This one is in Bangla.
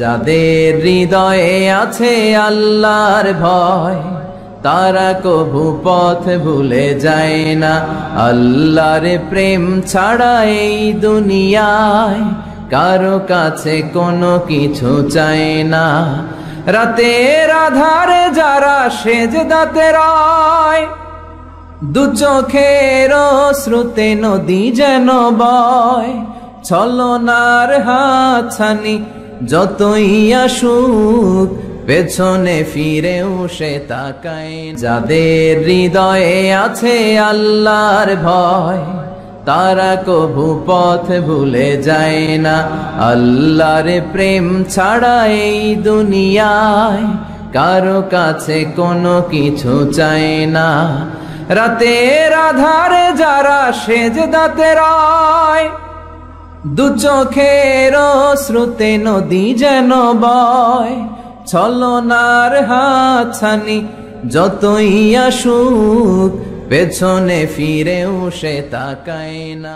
যাদের হৃদয়ে আছে আল্লাহর ভয়, তারা কভু পথ ভুলে যায় না। আল্লাহর প্রেম ছাড়া এই দুনিয়ায় কারো কাছে কোনো কিছু চায় না। রাতের আধারে যারা সেজদাতে রয়, দু চোখের শ্রুতে নদী যেন বয়। ছলনার হাতছানি যতই আসুক, পেছনে ফিরেও সে তাকায়। যাদের হৃদয়ে আছে আল্লাহর ভয়, তারা কভু পথ ভুলে যায় না। আল্লাহর প্রেম ছাড়া এই দুনিয়ায় কারো কাছে কোনো কিছু চায় না। রাতের আধারে যারা সেজদাতে রয়, দু চোখের শ্রুতে নদী যেন বয়। ছলনার হাতছানি যতই আসুক, পেছনে ফিরেও সে তাকায় না।